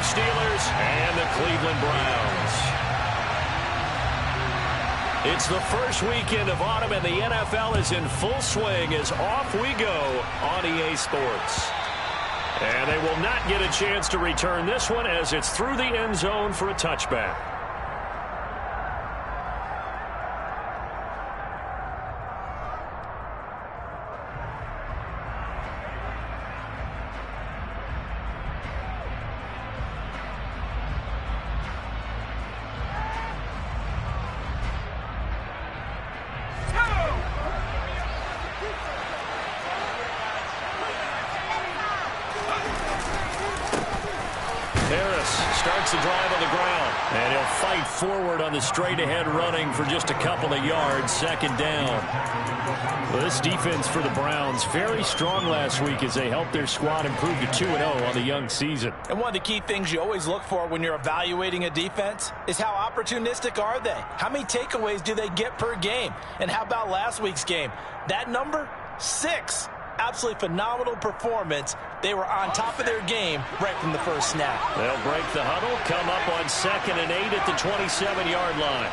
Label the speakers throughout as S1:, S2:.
S1: Pittsburgh Steelers and the Cleveland Browns. It's the first weekend of autumn, and the NFL is in full swing as off we go on EA Sports. And they will not get a chance to return this one as it's through the end zone for a touchback. Starts the drive on the ground, and he'll fight forward on the straight-ahead running for just a couple of yards, second down. Well, this defense for the Browns, very strong last week as they helped their squad improve to 2-0 on the young season.
S2: And one of the key things you always look for when you're evaluating a defense is how opportunistic are they? How many takeaways do they get per game? And how about last week's game? That number, 6. Absolutely phenomenal performance. They were on top of their game right from the first snap.
S1: They'll break the huddle, come up on 2nd and 8 at the 27-yard line.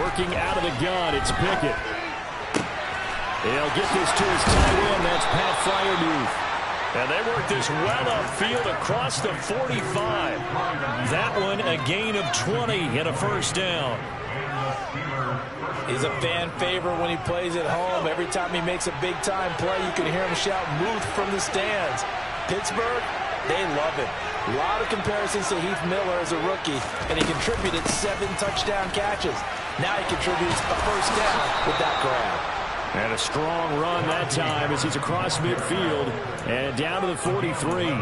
S1: Working out of the gun, it's Pickett. He'll get this to his tight end. That's Pat Fryermuth. And they work this well upfield across the 45. That one a gain of 20 and a first down.
S2: He's a fan favorite when he plays at home. Every time he makes a big-time play, you can hear him shout, "Muth," from the stands. Pittsburgh, they love him. A lot of comparisons to Heath Miller as a rookie, and he contributed 7 touchdown catches. Now he contributes a first down with that grab.
S1: And a strong run that time as he's across midfield and down to the 43.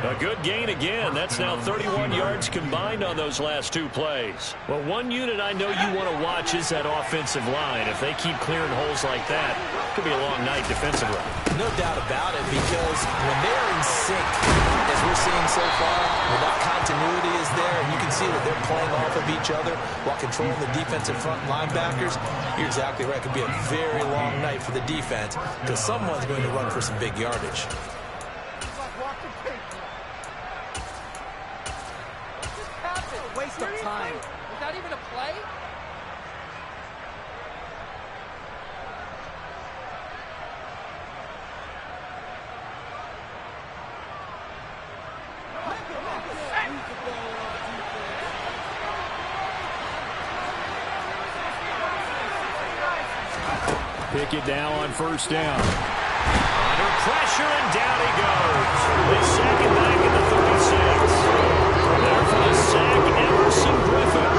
S1: A good gain again. That's now 31 yards combined on those last 2 plays. Well, one unit I know you want to watch is that offensive line. If they keep clearing holes like that, it could be a long night defensively.
S2: No doubt about it, because when they're in sync, as we're seeing so far, when that continuity is there, and you can see that they're playing off of each other while controlling the defensive front linebackers, you're exactly right. It could be a very long night for the defense because someone's going to run for some big yardage.
S3: Waste of time. Was that even a play?
S1: Pickett now on first down. Under pressure, and down he goes. They sack it back at the 36. There for the sack, Emerson Griffin.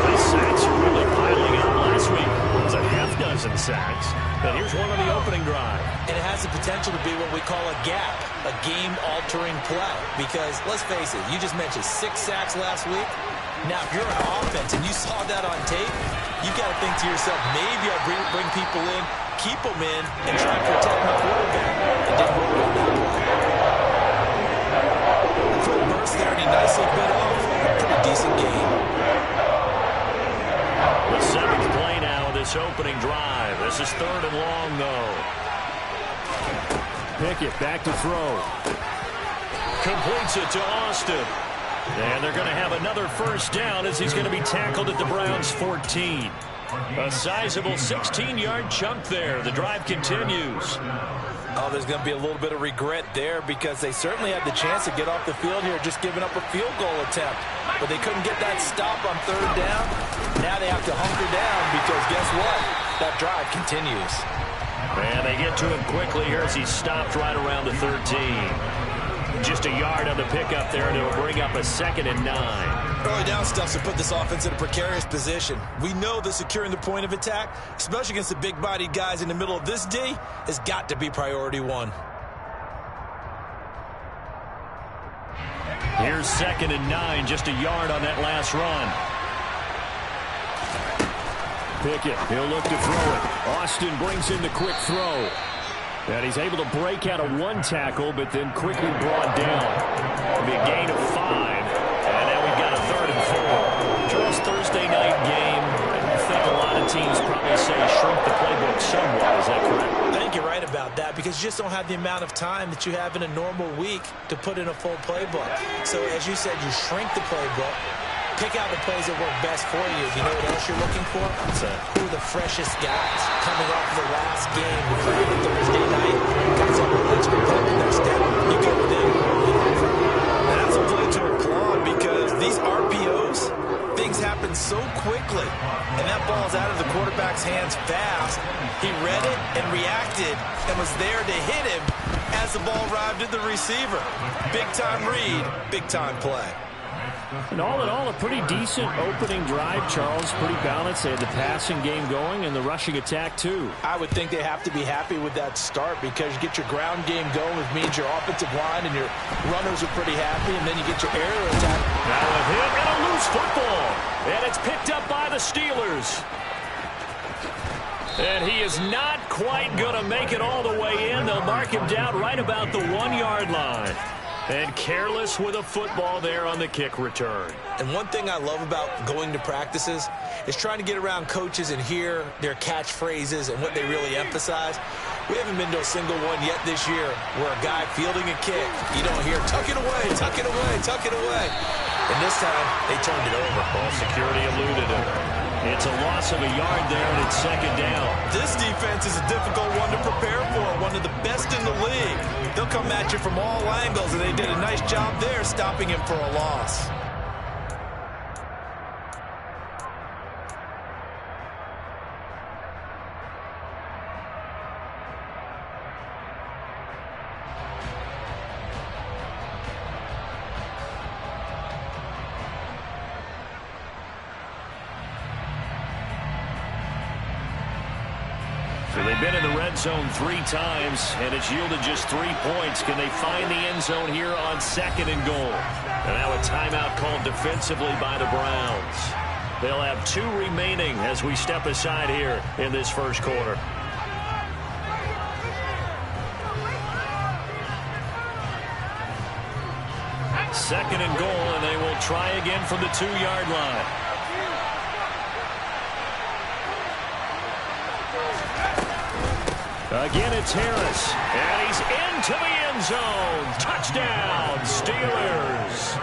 S1: The sacks are really piling up last week. It was a half-dozen sacks. But here's one on the opening drive.
S2: And it has the potential to be what we call a gap, a game-altering play. Because, let's face it, you just mentioned 6 sacks last week. Now, if you're an offense and you saw that on tape, you've got to think to yourself, maybe I'll bring people in, keep them in, and try and protect my quarterback. It didn't work on that play. Quick burst there, and he nicely bit off. A pretty decent game.
S1: The 7th play now of this opening drive. This is 3rd and long, though. Pickett back to throw. Completes it to Austin. And they're going to have another first down as he's going to be tackled at the Browns' 14. A sizable 16-yard chunk there. The drive continues.
S2: Oh, there's going to be a little bit of regret there because they certainly had the chance to get off the field here, just giving up a field goal attempt. But they couldn't get that stop on 3rd down. Now they have to hunker down because guess what? That drive continues.
S1: And they get to him quickly here as he's stopped right around the 13. Just a yard on the pickup there, and it'll bring up a 2nd and 9.
S2: Early down stuff to put this offense in a precarious position. We know that securing the point of attack, especially against the big-bodied guys in the middle of this D, has got to be priority 1.
S1: Here's 2nd and 9, just a yard on that last run. Pickett, he'll look to throw it. Austin brings in the quick throw. And he's able to break out of 1 tackle, but then quickly brought down. It'll be a gain of 5. And now we've got a 3rd and 4. Charles, Thursday night game. I think a lot of teams probably say shrink the playbook somewhat. Is that correct?
S2: that because you just don't have the amount of time that you have in a normal week to put in a full playbook. So as you said, you shrink the playbook, pick out the plays that work best for you. You know what else you're looking for? Who are the freshest guys coming off the last game to play on Thursday night? Guys have a little extra pep in their step. You go with them.
S4: And that's a play to applaud because these RPOs, things happen so quickly. And that ball's out of the quarterback's hands fast. He read it and reacted and was there to hit him as the ball arrived at the receiver. Big-time read, big-time play.
S1: And all in all, a pretty decent opening drive, Charles. Pretty balanced. They had the passing game going and the rushing attack, too.
S2: I would think they have to be happy with that start because you get your ground game going, which means your offensive line and your runners are pretty happy, and then you get your aerial attack.
S1: Now a hit and a loose football. And it's picked up by the Steelers. And he is not quite going to make it all the way in. They'll mark him down right about the 1-yard line. And careless with a football there on the kick return.
S2: And one thing I love about going to practices is trying to get around coaches and hear their catchphrases and what they really emphasize. We haven't been to a single one yet this year where a guy fielding a kick, you don't hear, tuck it away, tuck it away, tuck it away. And this time, they turned it over.
S1: Ball security eluded him. It's a loss of a yard there, and it's second down.
S4: This defense is a difficult one to prepare for, one of the best in the league. They'll come at you from all angles, and they did a nice job there stopping him for a loss.
S1: So they've been in the red zone 3 times, and it's yielded just 3 points. Can they find the end zone here on 2nd and goal? And now a timeout called defensively by the Browns. They'll have 2 remaining as we step aside here in this first quarter. Second and goal, and they will try again from the 2-yard line. Again, it's Harris, and he's into the end zone. Touchdown, Steelers.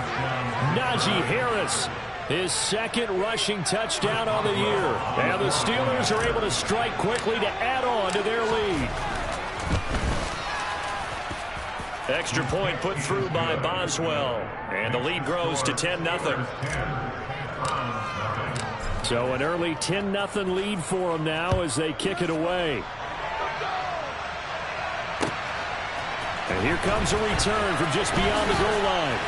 S1: Najee Harris, his 2nd rushing touchdown on the year. And the Steelers are able to strike quickly to add on to their lead. Extra point put through by Boswell, and the lead grows to 10-0. So an early 10-0 lead for them now as they kick it away. And here comes a return from just beyond the goal line.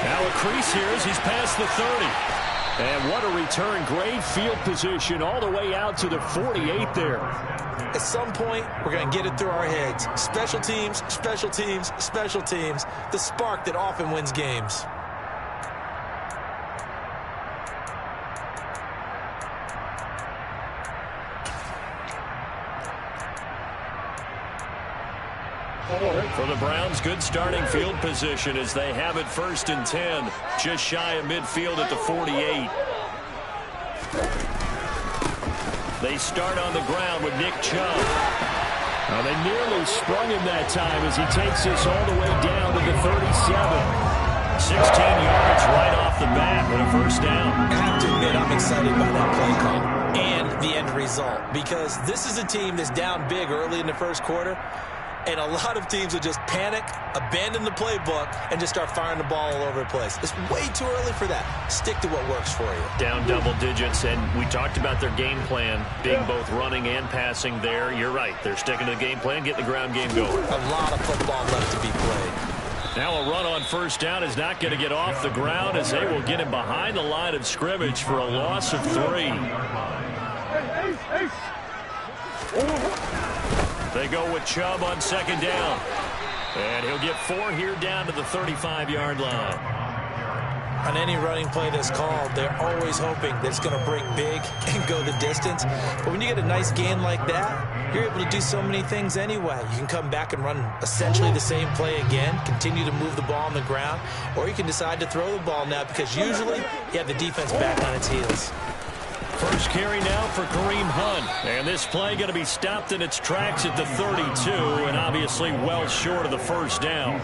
S1: Now a crease here as he's past the 30. And what a return. Great field position all the way out to the 48 there.
S2: At some point, we're going to get it through our heads. Special teams, special teams, special teams. The spark that often wins games.
S1: For the Browns, good starting field position as they have it 1st and 10, just shy of midfield at the 48. They start on the ground with Nick Chubb. Now they nearly sprung him that time as he takes this all the way down to the 37. 16 yards right off the bat with a 1st down.
S2: I have to admit, I'm excited by that play call and the end result because this is a team that's down big early in the 1st quarter. And a lot of teams will just panic, abandon the playbook, and just start firing the ball all over the place. It's way too early for that. Stick to what works for you.
S1: Down double digits, and we talked about their game plan being both running and passing there. You're right. They're sticking to the game plan, getting the ground game going.
S2: A lot of football left to be played.
S1: Now a run on 1st down is not going to get off the ground as they will get him behind the line of scrimmage for a loss of 3. They go with Chubb on 2nd down. And he'll get 4 here down to the 35-yard line.
S2: On any running play that's called, they're always hoping that it's going to break big and go the distance. But when you get a nice gain like that, you're able to do so many things anyway. You can come back and run essentially the same play again, continue to move the ball on the ground, or you can decide to throw the ball now because usually you have the defense back on its heels.
S1: First carry now for Kareem Hunt. And this play going to be stopped in its tracks at the 32, and obviously well short of the first down.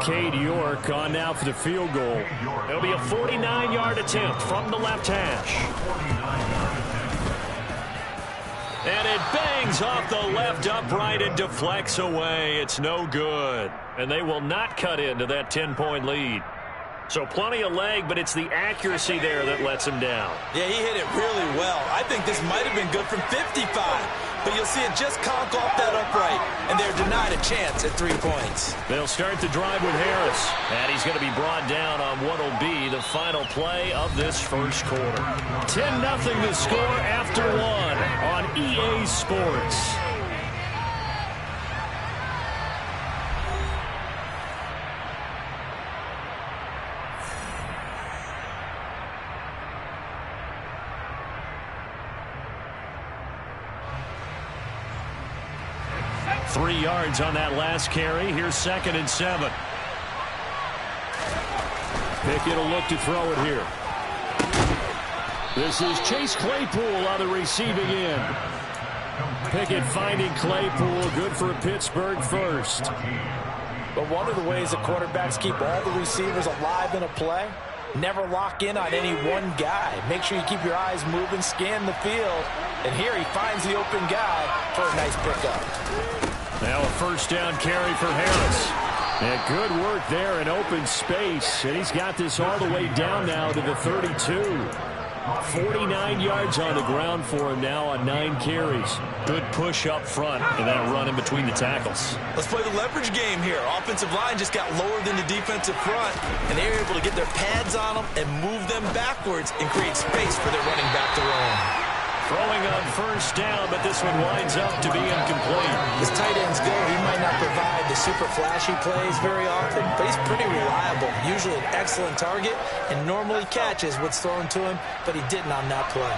S1: Cade York on now for the field goal. It'll be a 49-yard attempt from the left hash. And it bangs off the left upright and deflects away. It's no good. And they will not cut into that 10-point lead. So plenty of leg, but it's the accuracy there that lets him down.
S4: Yeah, he hit it really well. I think this might have been good from 55. But you'll see it just conk off that upright. And they're denied a chance at 3 points.
S1: They'll start the drive with Harris. And he's going to be brought down on what will be the final play of this first quarter. 10-0 the score after one on EA Sports. Three yards on that last carry. Here's 2nd and 7. Pickett will look to throw it here. This is Chase Claypool on the receiving end. Pickett finding Claypool. Good for a Pittsburgh first.
S2: But one of the ways that quarterbacks keep all the receivers alive in a play, never lock in on any one guy. Make sure you keep your eyes moving, scan the field. And here he finds the open guy for a nice pickup.
S1: Now a first down carry for Harris. And good work there in open space. And he's got this all the way down now to the 32. 49 yards on the ground for him now on 9 carries. Good push up front and that run in between the tackles.
S4: Let's play the leverage game here. Offensive line just got lower than the defensive front, and they were able to get their pads on them and move them backwards and create space for their running back to roam.
S1: Throwing on first down, but this one winds up to be incomplete.
S2: As tight ends go, he might not provide the super flashy plays very often, but he's pretty reliable. Usually an excellent target and normally catches what's thrown to him, but he didn't on that play.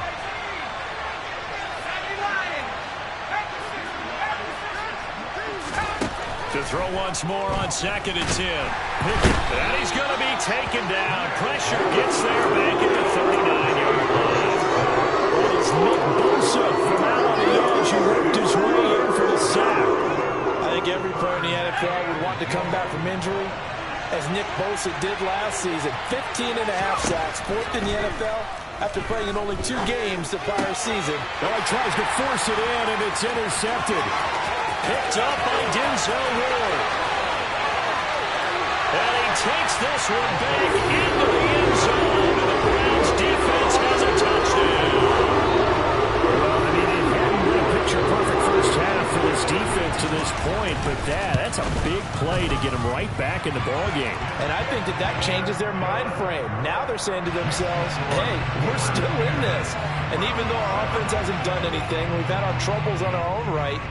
S1: To throw once more on 2nd and 10. And he's going to be taken down. Pressure gets there back at the 39-yard line. Nick Bosa from out on the edge who worked his way in for the sack.
S2: I think every player in the NFL would want to come back from injury, as Nick Bosa did last season. 15.5 sacks, 4th in the NFL after playing in only 2 games the prior season.
S1: Well, he tries to force it in, and it's intercepted. Picked up by Denzel Ward. And he takes this one back into the end zone, and the Browns defense has a touchdown. Picture-perfect first half for this defense to this point, but that's a big play to get them right back in the ballgame.
S2: And I think that changes their mind frame. Now they're saying to themselves, hey, we're still in this. And even though our offense hasn't done anything, we've had our troubles on our own right,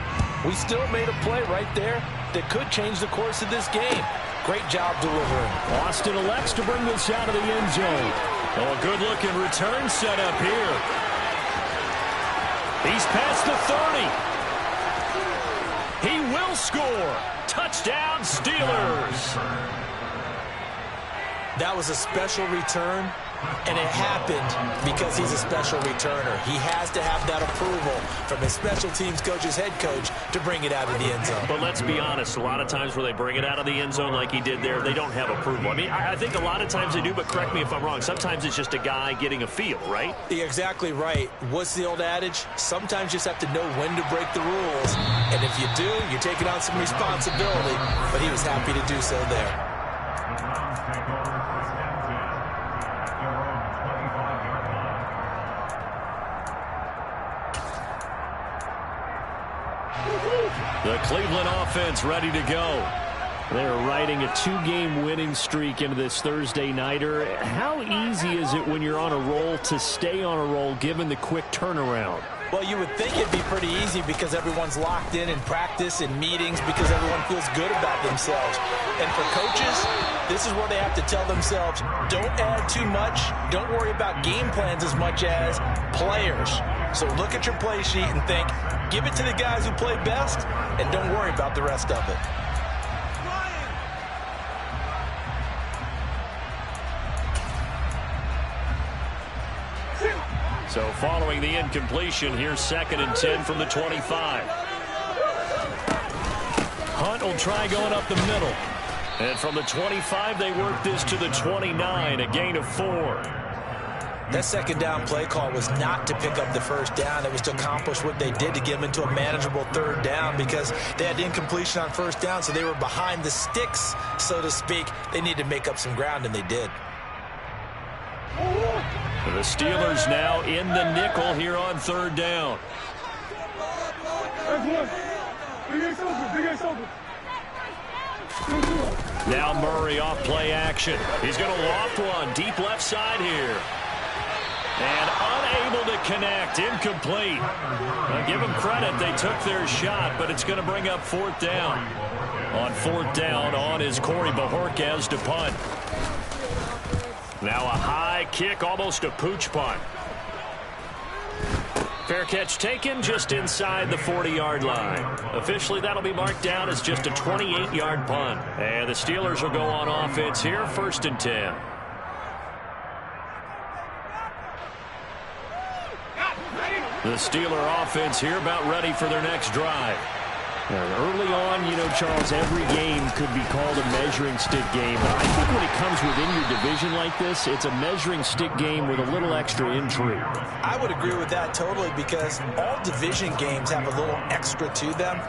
S2: we still made a play right there that could change the course of this game. Great job delivering.
S1: Austin elects to bring this out of the end zone. Oh, a good-looking return set up here. He's past the 30. He will score. Touchdown, Steelers.
S4: That was a special return, and it happened because he's a special returner. He has to have that approval from his special teams coach's head coach to bring it out of the end zone.
S1: But let's be honest, a lot of times where they bring it out of the end zone like he did there, they don't have approval. I mean, I think a lot of times they do, but correct me if I'm wrong. Sometimes it's just a guy getting a feel, right?
S4: You're exactly right. What's the old adage? Sometimes you just have to know when to break the rules. And if you do, you're taking on some responsibility. But he was happy to do so there.
S1: The Cleveland offense ready to go. They're riding a 2-game winning streak into this Thursday nighter. How easy is it when you're on a roll to stay on a roll given the quick turnaround?
S2: Well, you would think it'd be pretty easy because everyone's locked in practice and meetings because everyone feels good about themselves. And for coaches, this is where they have to tell themselves, don't add too much. Don't worry about game plans as much as players. So look at your play sheet and think, give it to the guys who play best, and don't worry about the rest of it.
S1: So following the incompletion, here's 2nd and 10 from the 25. Hunt will try going up the middle. And from the 25, they work this to the 29, a gain of 4.
S2: That second down play call was not to pick up the first down. It was to accomplish what they did to get them into a manageable 3rd down because they had incompletion on 1st down, so they were behind the sticks, so to speak. They needed to make up some ground, and they did.
S1: The Steelers now in the nickel here on 3rd down. Now Murray off play action. He's going to loft one deep left side here. And unable to connect. Incomplete. Now give them credit. They took their shot, but it's going to bring up 4th down. On 4th down, on is Corey Bajorquez to punt. Now a high kick, almost a pooch punt. Fair catch taken just inside the 40-yard line. Officially, that'll be marked down as just a 28-yard punt. And the Steelers will go on offense here, 1st and 10. The Steeler offense here about ready for their next drive. Early on, you know, Charles, every game could be called a measuring stick game. But I think when it comes within your division like this, it's a measuring stick game with a little extra intrigue.
S2: I would agree with that totally because all division games have a little extra to them.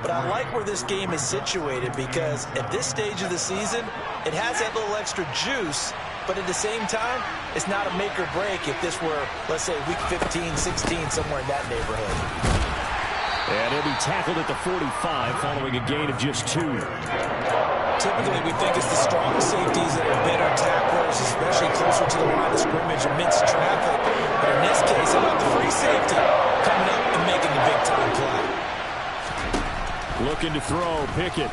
S2: But I like where this game is situated because at this stage of the season, it has that little extra juice. But at the same time, it's not a make or break if this were, let's say, week 15, 16, somewhere in that neighborhood.
S1: And he'll be tackled at the 45 following a gain of just 2.
S2: Typically, we think it's the strong safeties that are better tacklers, especially closer to the line of scrimmage amidst traffic. But in this case, how about the free safety coming up and making the big-time play?
S1: Looking to throw, Pickett.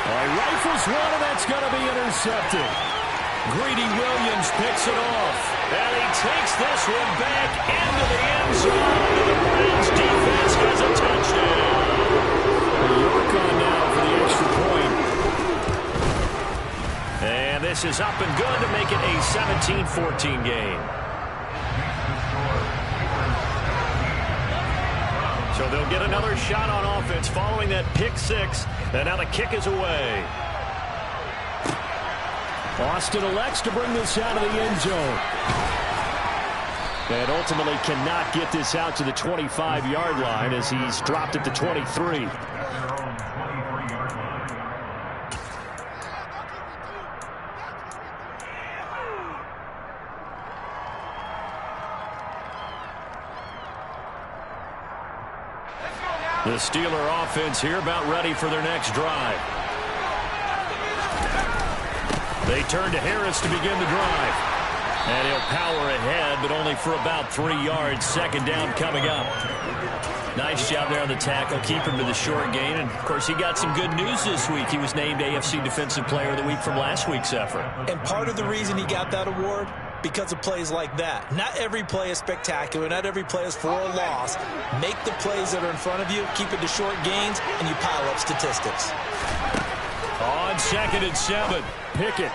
S1: Rifles one, and that's going to be intercepted. Greedy Williams picks it off. And he takes this one back into the end zone. And the Browns defense has a touchdown. York on now for the extra point. And this is up and good to make it a 17-14 game. So they'll get another shot on offense following that pick 6. And now the kick is away. Austin elects to bring this out of the end zone. And ultimately cannot get this out to the 25-yard line as he's dropped at the 23. The Steeler offense here about ready for their next drive. They turn to Harris to begin the drive. And he'll power ahead, but only for about 3 yards. 2nd down coming up. Nice job there on the tackle. Keep him to the short gain. And, of course, he got some good news this week. He was named AFC Defensive Player of the Week from last week's effort.
S2: And part of the reason he got that award, because of plays like that. Not every play is spectacular. Not every play is for a loss. Make the plays that are in front of you, keep it to short gains, and you pile up statistics.
S1: On 2nd and 7, Pickett.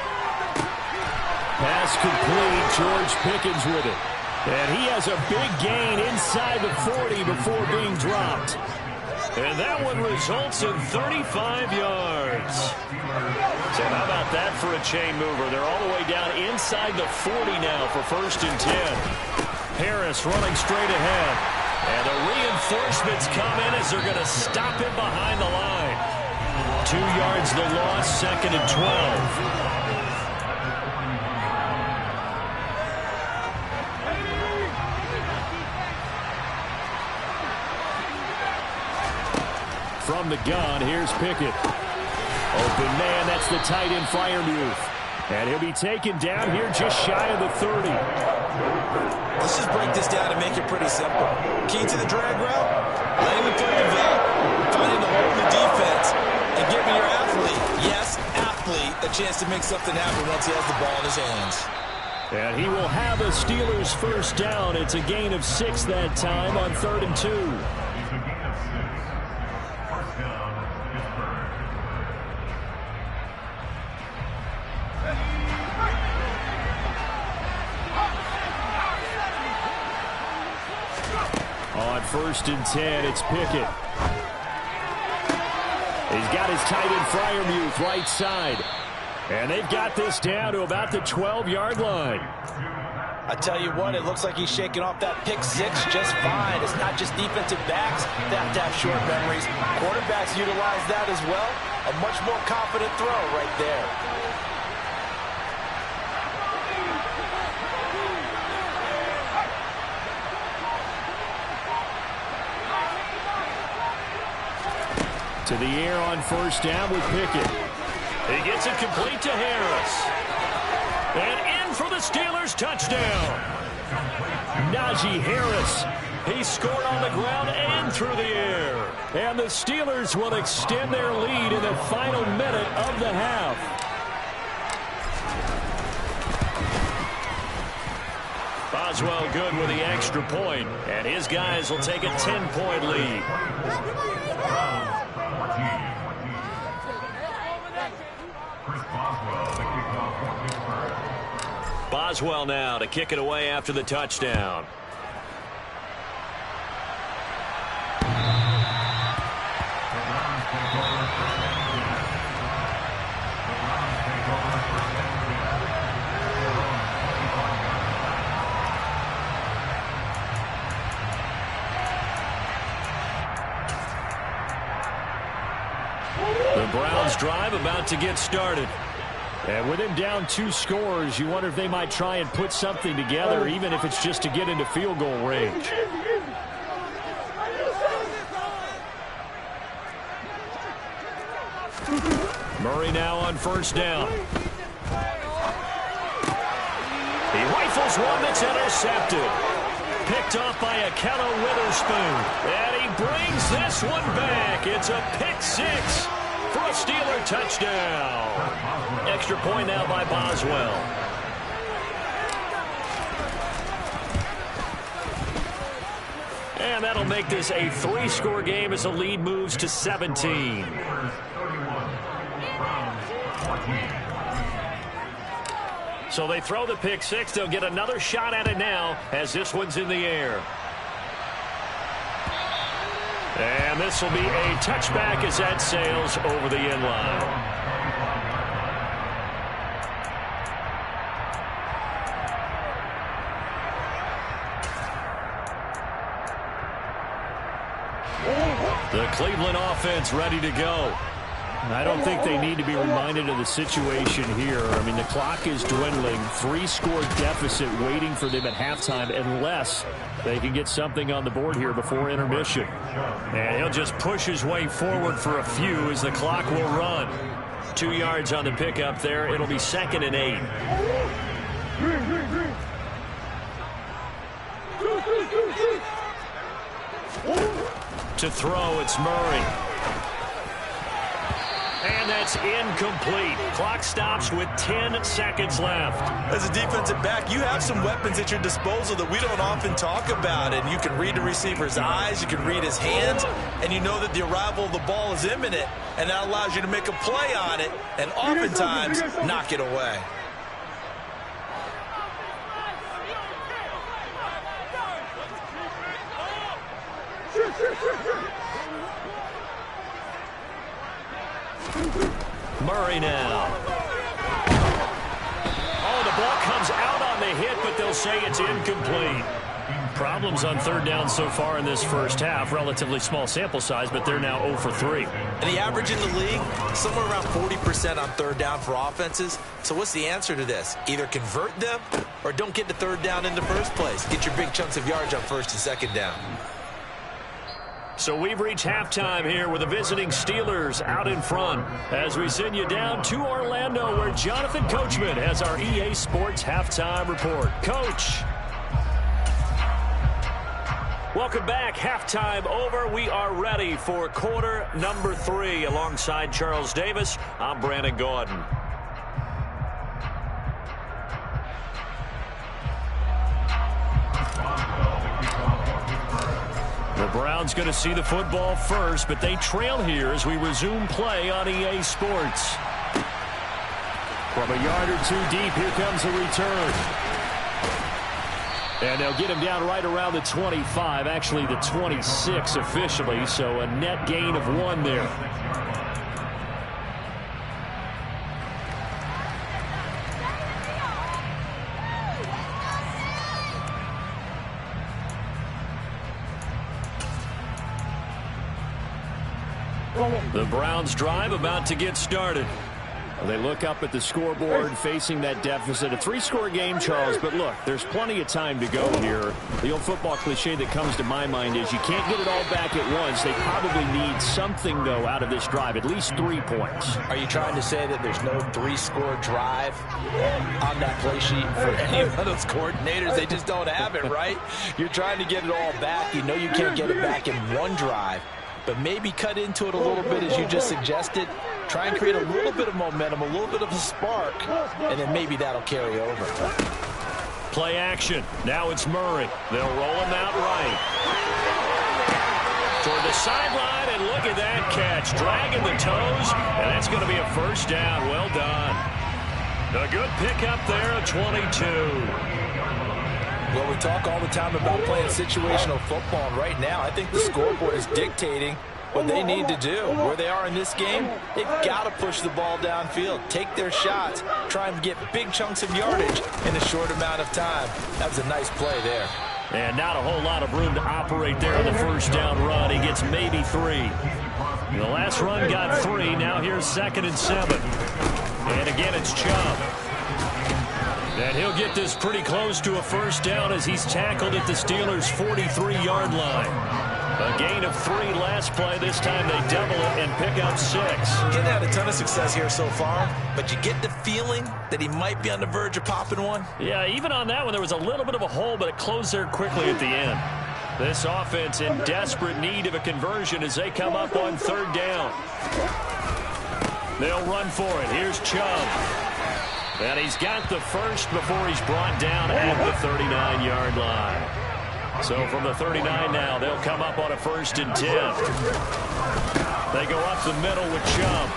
S1: Pass complete. George Pickens with it. And he has a big gain inside the 40 before being dropped. And that one results in 35 yards. So how about that for a chain mover? They're all the way down inside the 40 now for 1st and 10. Harris running straight ahead. And the reinforcements come in as they're going to stop him behind the line. 2 yards the loss, 2nd and 12. From the gun, here's Pickett. Open man, that's the tight end Freiermuth. And he'll be taken down here just shy of the 30.
S2: Let's just break this down and make it pretty simple. Key to the drag route, letting the play develop, finding the hole in the defense, and giving your athlete, yes, athlete, a chance to make something happen once he has the ball in his hands.
S1: And he will have a Steelers 1st down. It's a gain of 6 that time on 3rd and 2. On 1st and 10, it's Pickett. He's got his tight end Freiermuth right side. And they've got this down to about the 12-yard line.
S2: I tell you what, it looks like he's shaking off that pick six just fine. It's not just defensive backs that have to have short memories. Quarterbacks utilize that as well. A much more confident throw right there.
S1: To the air on 1st down with Pickett. He gets it complete to Harris. And in for the Steelers touchdown. Najee Harris. He scored on the ground and through the air. And the Steelers will extend their lead in the final minute of the half. Boswell good with the extra point, and his guys will take a 10-point lead. Boswell now to kick it away after the touchdown. The Browns drive about to get started. And with him down 2 scores, you wonder if they might try and put something together, even if it's just to get into field goal range. Murray now on 1st down. He rifles one that's intercepted. Picked off by Akello Witherspoon. And he brings this one back. It's a pick six for a Steeler touchdown. Extra point now by Boswell. And that'll make this a 3-score game as the lead moves to 17. So they throw the pick six. They'll get another shot at it now as this one's in the air. And this will be a touchback as that sails over the end line. The Cleveland offense ready to go. I don't think they need to be reminded of the situation here. I mean, the clock is dwindling. 3-score deficit waiting for them at halftime unless they can get something on the board here before intermission. And he'll just push his way forward for a few as the clock will run. 2 yards on the pickup there. It'll be 2nd and 8. To throw, it's Murray. And that's incomplete. Clock stops with 10 seconds left.
S4: As a defensive back, you have some weapons at your disposal that we don't often talk about. And you can read the receiver's eyes, you can read his hands, and you know that the arrival of the ball is imminent. And that allows you to make a play on it and oftentimes knock it away.
S1: Murray now. Oh, the ball comes out on the hit, but they'll say it's incomplete. Problems on 3rd down so far in this first half. Relatively small sample size, but they're now 0 for 3.
S4: And the average in the league, somewhere around 40% on 3rd down for offenses. So what's the answer to this? Either convert them or don't get to 3rd down in the first place. Get your big chunks of yards on 1st and 2nd down.
S1: So we've reached halftime here with the visiting Steelers out in front as we send you down to Orlando where Jonathan Coachman has our EA Sports halftime report. Coach. Welcome back. Halftime over. We are ready for quarter number 3 alongside Charles Davis. I'm Brandon Gaudin. The Browns going to see the football first, but they trail here as we resume play on EA Sports. From a yard or two deep, here comes the return. And they'll get him down right around the 25, actually the 26 officially, so a net gain of 1 there. The Browns drive about to get started. They look up at the scoreboard facing that deficit. A 3-score game, Charles, but look, there's plenty of time to go here. The old football cliche that comes to my mind is you can't get it all back at once. They probably need something, though, out of this drive, at least 3 points.
S2: Are you trying to say that there's no 3-score drive on that play sheet for any of those coordinators? They just don't have it, right? You're trying to get it all back. You know you can't get it back in one drive, but maybe cut into it a little bit as you just suggested. Try and create a little bit of momentum, a little bit of a spark, and then maybe that'll carry over.
S1: Play action. Now it's Murray. They'll roll him out right. Toward the sideline, and look at that catch. Dragging the toes, and that's going to be a first down. Well done. A good pickup there, a 22.
S2: Well, we talk all the time about playing situational football, and right now I think the scoreboard is dictating what they need to do. Where they are in this game, they've got to push the ball downfield, take their shots, try and get big chunks of yardage in a short amount of time. That was a nice play there.
S1: And not a whole lot of room to operate there on the first down run. He gets maybe 3. The last run got 3. Now here's 2nd and 7. And again, it's Chubb. And he'll get this pretty close to a first down as he's tackled at the Steelers' 43-yard line. A gain of 3 last play. This time they double it and pick up 6.
S2: Getting had a ton of success here so far, but you get the feeling that he might be on the verge of popping one.
S1: Yeah, even on that one, there was a little bit of a hole, but it closed there quickly at the end. This offense in desperate need of a conversion as they come up on 3rd down. They'll run for it. Here's Chubb. And he's got the first before he's brought down at the 39-yard line. So from the 39 now, they'll come up on a 1st and 10. They go up the middle with Chubb.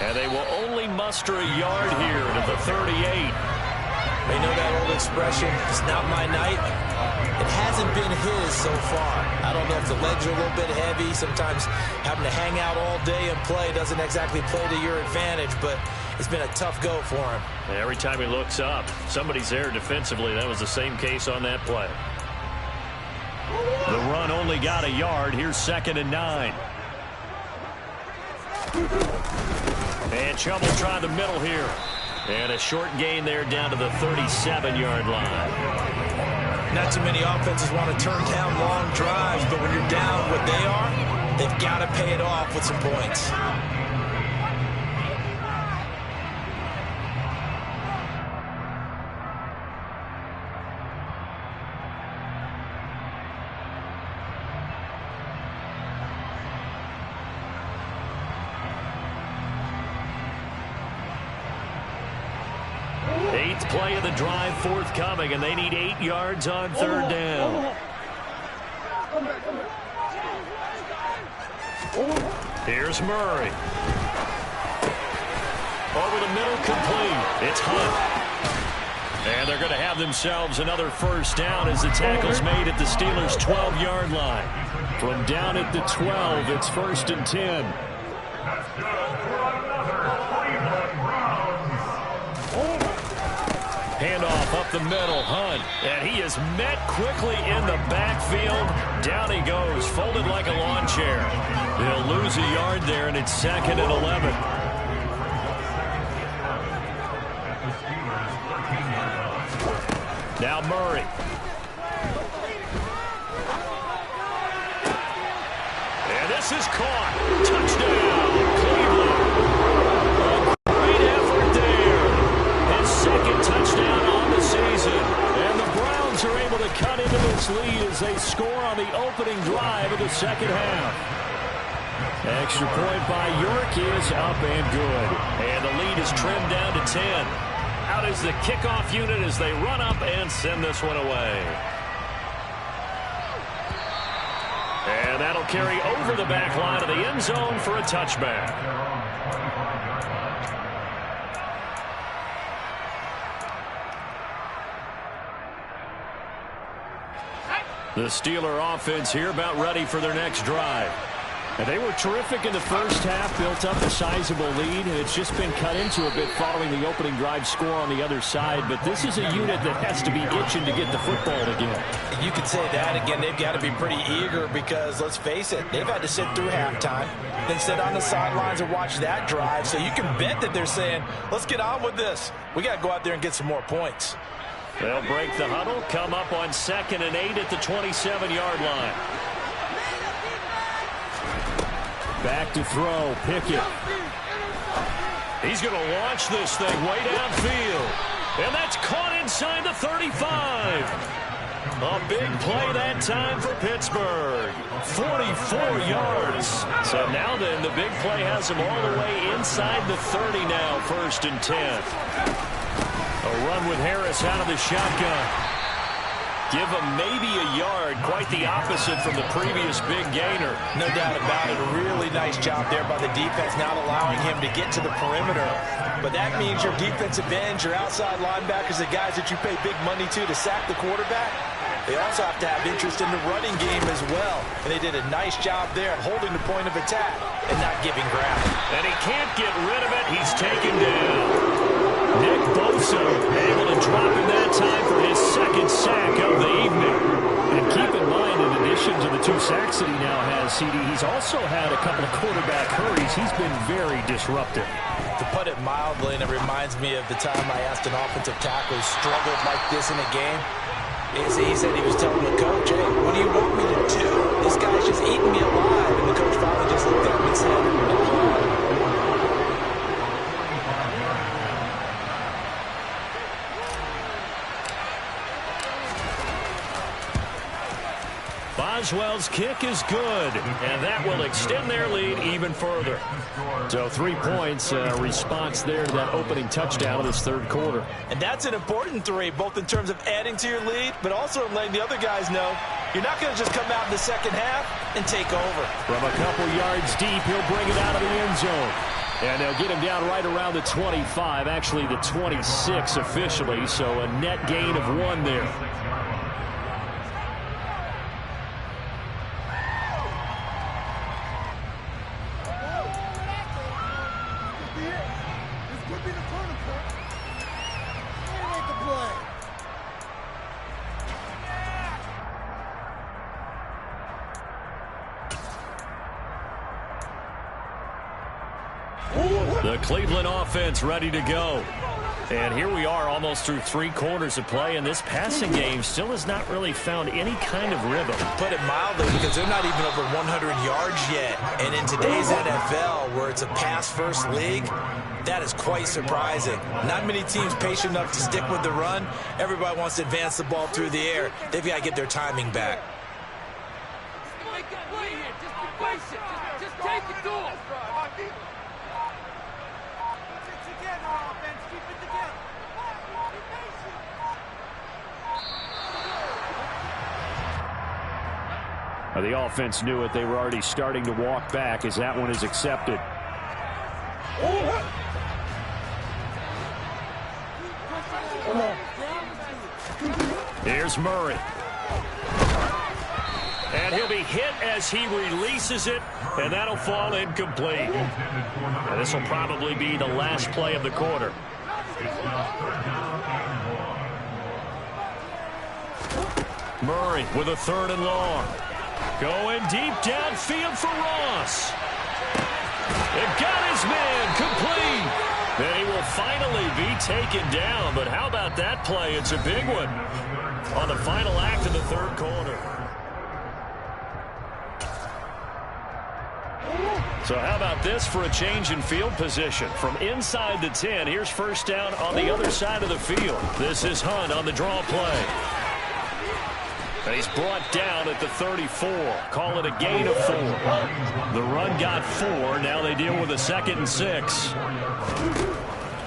S1: And they will only muster a yard here to the 38.
S2: They know that old expression, it's not my night. It hasn't been his so far. I don't know if the legs are a little bit heavy. Sometimes having to hang out all day and play doesn't exactly play to your advantage, but it's been a tough go for him.
S1: Every time he looks up, somebody's there defensively. That was the same case on that play. The run only got a yard. Here's 2nd and 9. And Chubb will try the middle here. And a short gain there down to the 37-yard line.
S2: Not too many offenses want to turn down long drives, but when you're down what they are, they've got to pay it off with some points.
S1: Eighth play of the drive forthcoming, and they need 8 yards on 3rd down. Here's Murray. Over the middle, complete. It's Hunt. And they're going to have themselves another first down as the tackle's made at the Steelers' 12-yard line. From down at the 12, it's 1st and 10. Handoff up the middle, Hunt. And he is met quickly in the backfield. Down he goes, folded like a lawn chair. They'll lose a yard there, and it's 2nd and 11. Now Murray. And this is caught. Touchdown, Cleveland. A great effort there. His 2nd touchdown on the season. And the Browns are able to cut into this lead as they score on the opening drive of the 2nd half. Extra point by York is up and good. And the lead is trimmed down to 10. Out is the kickoff unit as they run up and send this one away. And that'll carry over the back line of the end zone for a touchback. The Steeler offense here about ready for their next drive. And they were terrific in the first half, built up a sizable lead, and it's just been cut into a bit following the opening drive score on the other side. But this is a unit that has to be itching to get the football again.
S2: You could say that again. They've got to be pretty eager because, let's face it, they've had to sit through halftime, then sit on the sidelines and watch that drive. So you can bet that they're saying, let's get on with this. We got to go out there and get some more points.
S1: They'll break the huddle, come up on 2nd and 8 at the 27-yard line. Back to throw, Pickett. He's going to launch this thing way downfield. And that's caught inside the 35. A big play that time for Pittsburgh. 44 yards. So now then, the big play has them all the way inside the 30 now, 1st and 10. A run with Harris out of the shotgun. Give him maybe a yard, quite the opposite from the previous big gainer.
S2: No doubt about it. A really nice job there by the defense, not allowing him to get to the perimeter. But that means your defensive ends, your outside linebackers, the guys that you pay big money to sack the quarterback, they also have to have interest in the running game as well. And they did a nice job there holding the point of attack and not giving ground.
S1: And he can't get rid of it. He's taken down. Nick Bosa able to drop in that time for his 2nd sack of the evening. And keep in mind, in addition to the 2 sacks that he now has, CD, he's also had a couple of quarterback hurries. He's been very disruptive.
S2: To put it mildly, and it reminds me of the time I asked an offensive tackle who struggled like this in a game. He said he was telling the coach, hey, what do you want me to do? This guy's just eating me alive. And the coach finally just looked at him and said,
S1: Boswell's kick is good, and that will extend their lead even further. So 3 points, response there to that opening touchdown of this 3rd quarter.
S2: And that's an important 3, both in terms of adding to your lead, but also letting the other guys know you're not going to just come out in the 2nd half and take over.
S1: From a couple yards deep, he'll bring it out of the end zone. And they'll get him down right around the 25, actually the 26 officially, so a net gain of 1 there. The Cleveland offense ready to go. And here we are almost through 3 quarters of play, and this passing game still has not really found any kind of rhythm.
S2: Put it mildly, because they're not even over 100 yards yet. And in today's NFL, where it's a pass-first league, that is quite surprising. Not many teams patient enough to stick with the run. Everybody wants to advance the ball through the air. They've got to get their timing back.
S3: Just take it to him.
S1: The offense knew it. They were already starting to walk back as that one is accepted. Here's Murray. And he'll be hit as he releases it, and that'll fall incomplete. And this will probably be the last play of the quarter. Murray with a 3rd and long. Going deep downfield for Ross. It got his man complete. And he will finally be taken down. But how about that play? It's a big one on the final act of the 3rd quarter. So how about this for a change in field position? From inside the 10, here's 1st down on the other side of the field. This is Hunt on the draw play. And he's brought down at the 34. Call it a gain of 4. The run got 4. Now they deal with a 2nd and 6.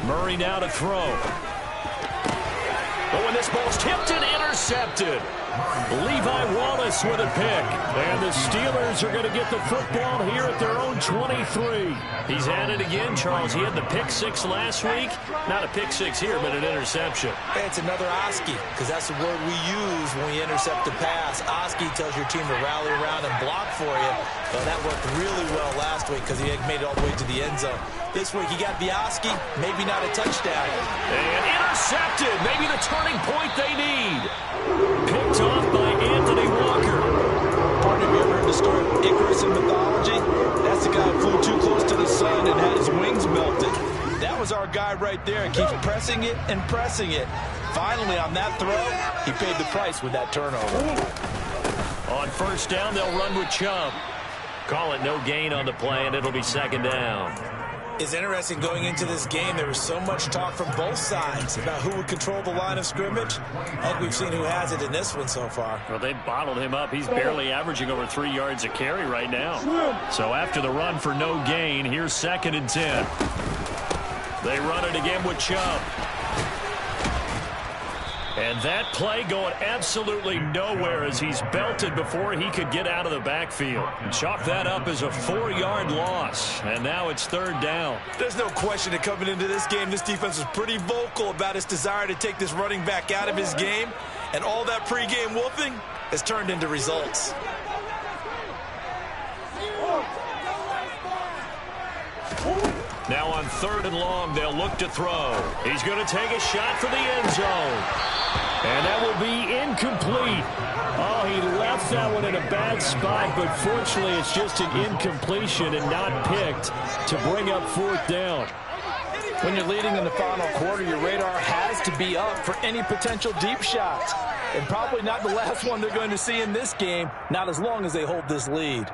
S1: Murray now to throw. But when this ball's tipped and intercepted, Levi Wallace with a pick. And the Steelers are going to get the football here at their own 23. He's at it again, Charles. He had the pick six last week. Not a pick six here, but an interception.
S2: Hey, it's another Oski, because that's the word we use when we intercept the pass. Oski tells your team to rally around and block for you. Well, that worked really well last week because he had made it all the way to the end zone. This week he got the Oski, maybe not a touchdown.
S1: And intercepted. Maybe the turning point they need. Picked off by Anthony Walker.
S2: Partner, have you ever heard the story of Icarus in mythology? That's the guy who flew too close to the sun and had his wings melted. That was our guy right there. He keeps pressing it and pressing it. Finally, on that throw, he paid the price with that turnover.
S1: On first down, they'll run with Chubb. Call it no gain on the play, and it'll be second down.
S2: It's interesting going into this game. There was so much talk from both sides about who would control the line of scrimmage. I think we've seen who has it in this one so far.
S1: Well, they bottled him up. He's barely averaging over 3 yards a carry right now. So after the run for no gain, here's 2nd and 10. They run it again with Chubb. And that play going absolutely nowhere as he's belted before he could get out of the backfield. Chalk that up as a 4-yard loss. And now it's 3rd down.
S2: There's no question that coming into this game, this defense was pretty vocal about its desire to take this running back out of his game. And all that pregame wolfing has turned into results.
S1: Now on 3rd and long, they'll look to throw. He's going to take a shot for the end zone. And that will be incomplete. Oh, he left that one in a bad spot, but fortunately it's just an incompletion and not picked to bring up 4th down.
S2: When you're leading in the final quarter, your radar has to be up for any potential deep shots. And probably not the last one they're going to see in this game, not as long as they hold this lead.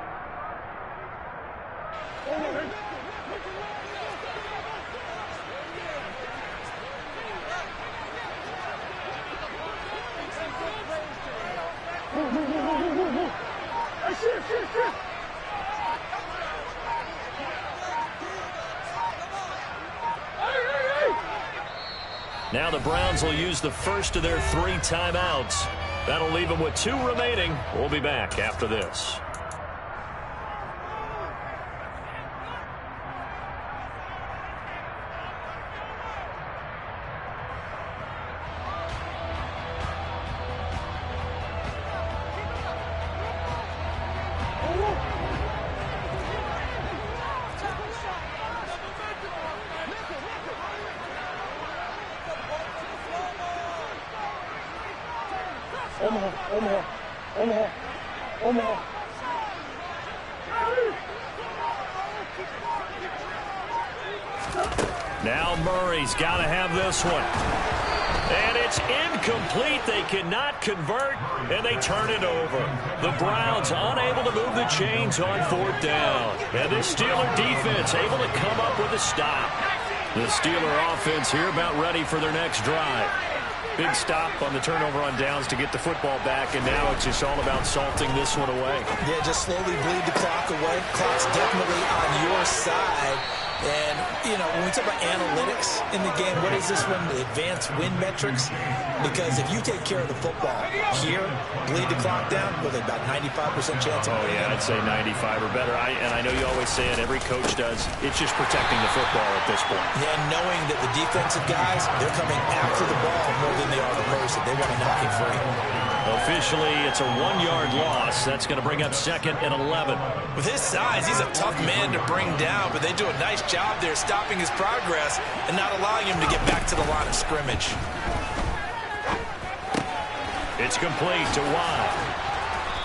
S1: Now the Browns will use the first of their 3 timeouts. That'll leave them with 2 remaining. We'll be back after this. Now Murray's got to have this one. And it's incomplete. They cannot convert, and they turn it over. The Browns unable to move the chains on 4th down. And the Steeler defense able to come up with a stop. The Steeler offense here about ready for their next drive. Big stop on the turnover on downs to get the football back, and now it's just all about salting this one away.
S2: Yeah, just slowly bleed the clock away. Clock's definitely on your side. And, you know, when we talk about analytics in the game, what is this one? The advanced win metrics? Because if you take care of the football here, bleed the clock down, with about 95% chance of winning.
S1: Yeah, I'd say 95 or better. And I know you always say it, every coach does. It's just protecting the football at this point.
S2: Yeah, knowing that the defensive guys, they're coming after the ball more than they are the person. They want to knock it free.
S1: Officially, it's a 1-yard loss. That's going to bring up 2nd and 11.
S2: With his size, he's a tough man to bring down, but they do a nice job there stopping his progress and not allowing him to get back to the line of scrimmage.
S1: It's complete to Watt.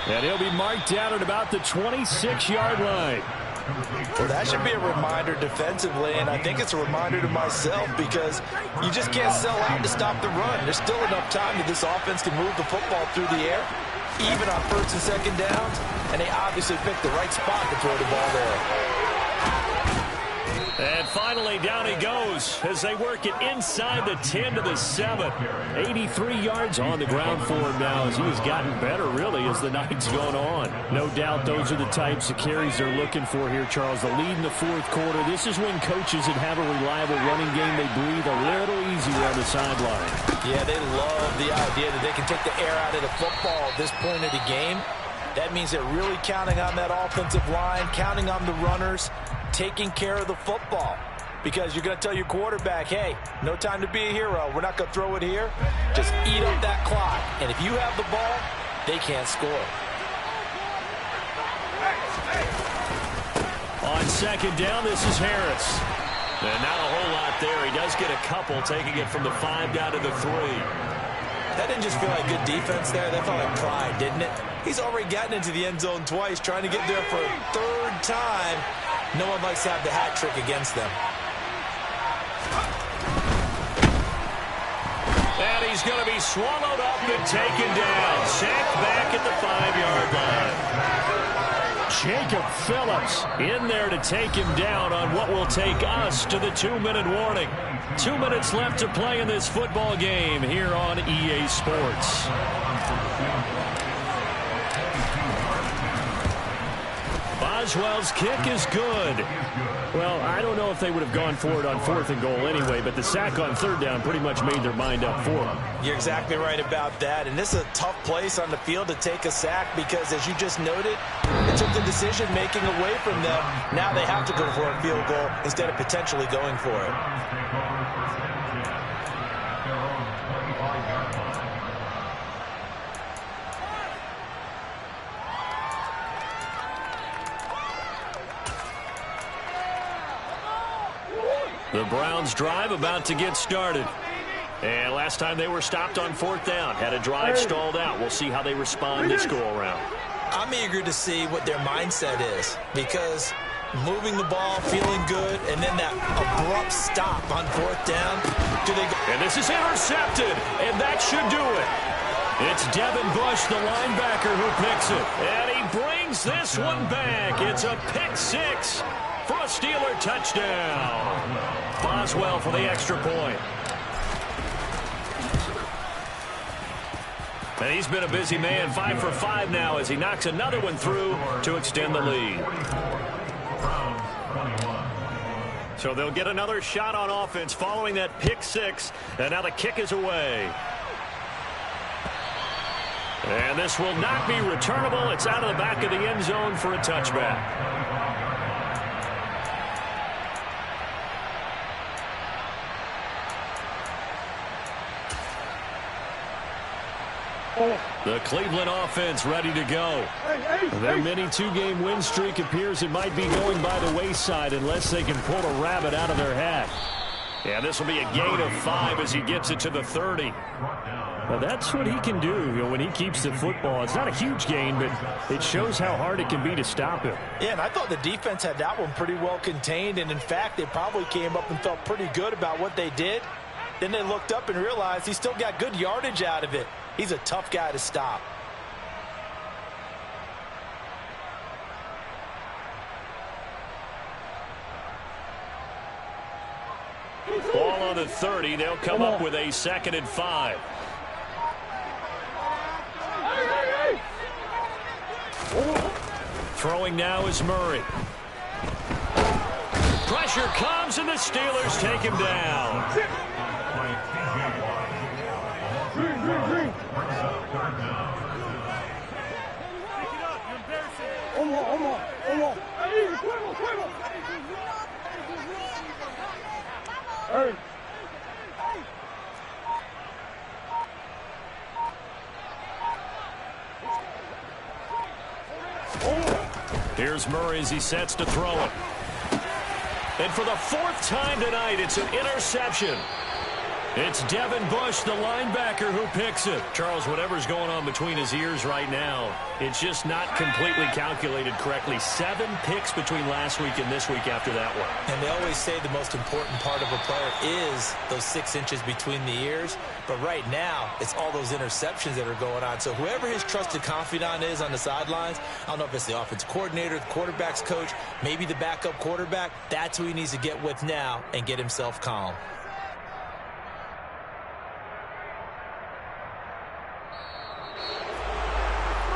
S1: And he'll be marked down at about the 26-yard line.
S2: Well, that should be a reminder defensively, and I think it's a reminder to myself because you just can't sell out to stop the run. There's still enough time that this offense can move the football through the air, even on 1st and 2nd downs, and they obviously picked the right spot to throw the ball there.
S1: And finally, down he goes as they work it inside the 10 to the 7. 83 yards on the ground for him now as he has gotten better, really, as the night's gone on. No doubt those are the types of carries they're looking for here, Charles. The lead in the fourth quarter. This is when coaches that have a reliable running game, they breathe a little easier on the sideline.
S2: Yeah, they love the idea that they can take the air out of the football at this point of the game. That means they're really counting on that offensive line, counting on the runners, taking care of the football. Because you're going to tell your quarterback, hey, no time to be a hero. We're not going to throw it here. Just eat up that clock. And if you have the ball, they can't score.
S1: On second down, this is Harris. And not a whole lot there. He does get a couple, taking it from the 5 down to the 3.
S4: That didn't just feel like good defense there. That felt like pride, didn't it? He's already gotten into the end zone twice, trying to get there for a third time. No one likes to have the hat trick against them.
S1: And he's going to be swallowed up and taken down. Sacked back at the 5-yard line. Jacob Phillips in there to take him down on what will take us to the 2-minute warning. 2 minutes left to play in this football game here on EA Sports. Boswell's kick is good. Well, I don't know if they would have gone for it on 4th and goal anyway, but the sack on 3rd down pretty much made their mind up for them.
S2: You're exactly right about that, and this is a tough place on the field to take a sack because, as you just noted, it took the decision-making away from them. Now they have to go for a field goal instead of potentially going for it.
S1: The Browns drive about to get started. And last time they were stopped on 4th down. Had a drive stalled out. We'll see how they respond this go-around.
S4: I'm eager to see what their mindset is because moving the ball, feeling good, and then that abrupt stop on 4th down. Do they go?
S1: And this is intercepted, and that should do it. It's Devin Bush, the linebacker, who picks it. And he brings this one back. It's a pick 6 for a Steeler touchdown. Boswell for the extra point. And he's been a busy man, 5 for 5 now as he knocks another one through to extend the lead. So they'll get another shot on offense following that pick 6, and now the kick is away. And this will not be returnable. It's out of the back of the end zone for a touchback. The Cleveland offense ready to go. Their mini 2-game win streak appears it might be going by the wayside unless they can pull a rabbit out of their hat. Yeah, this will be a gain of 5 as he gets it to the 30. Well, that's what he can do, when he keeps the football. It's not a huge gain, but it shows how hard it can be to stop him.
S2: Yeah, and I thought the defense had that one pretty well contained, and in fact, they probably came up and felt pretty good about what they did. Then they looked up and realized he still got good yardage out of it. He's a tough guy to stop.
S1: Ball on the 30. They'll come up with a 2nd and 5. Throwing now is Murray. Pressure comes, and the Steelers take him down. Here's Murray as he sets to throw it. And for the 4th time tonight, it's an interception. It's Devin Bush, the linebacker, who picks it. Charles, whatever's going on between his ears right now, it's just not completely calculated correctly. 7 picks between last week and this week after that one.
S2: And they always say the most important part of a player is those 6 inches between the ears. But right now, it's all those interceptions that are going on. So whoever his trusted confidant is on the sidelines, I don't know if it's the offensive coordinator, the quarterback's coach, maybe the backup quarterback, that's who he needs to get with now and get himself calm.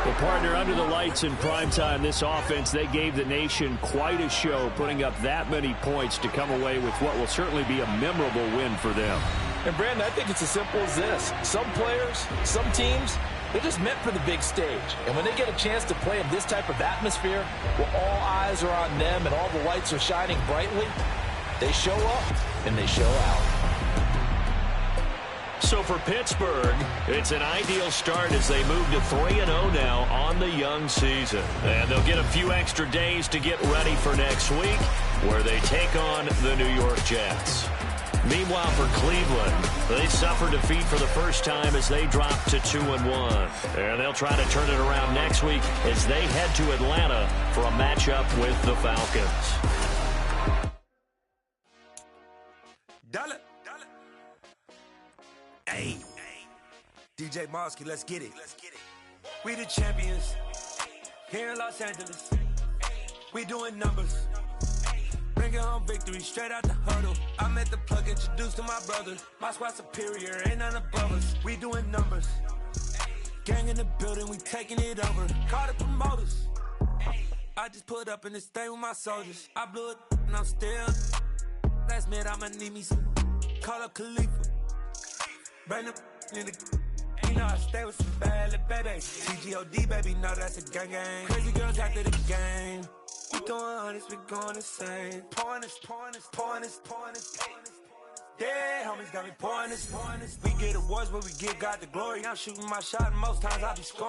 S1: Well, partner, under the lights in primetime, this offense, they gave the nation quite a show, putting up that many points to come away with what will certainly be a memorable win for them.
S2: And, Brandon, I think it's as simple as this. Some players, some teams, they're just meant for the big stage. And when they get a chance to play in this type of atmosphere, where all eyes are on them and all the lights are shining brightly, they show up and they show out.
S1: So for Pittsburgh, it's an ideal start as they move to 3-0 now on the young season. And they'll get a few extra days to get ready for next week, where they take on the New York Jets. Meanwhile, for Cleveland, they suffer defeat for the first time as they drop to 2-1. And they'll try to turn it around next week as they head to Atlanta for a matchup with the Falcons.
S5: Hey, DJ Mosky, let's get it. We the champions here in Los Angeles. We doing numbers. Bringing home victory straight out the huddle. I met the plug, introduced to my brother. My squad superior, ain't none above us. We doing numbers. Gang in the building, we taking it over. Call the promoters. I just put up in this thing with my soldiers. I blew it and I'm still. Last minute I'ma need me some. Call up Khalifa. Bring up in the. You know I stay with some bad little baby. TGOD, baby, know that's a gang gang. Crazy girls after the game. We doing honest, we going insane. Pouring this. Yeah, homies got me pouring this. We get awards, but we give God the glory. I'm shooting my shot, and most times I be scoring.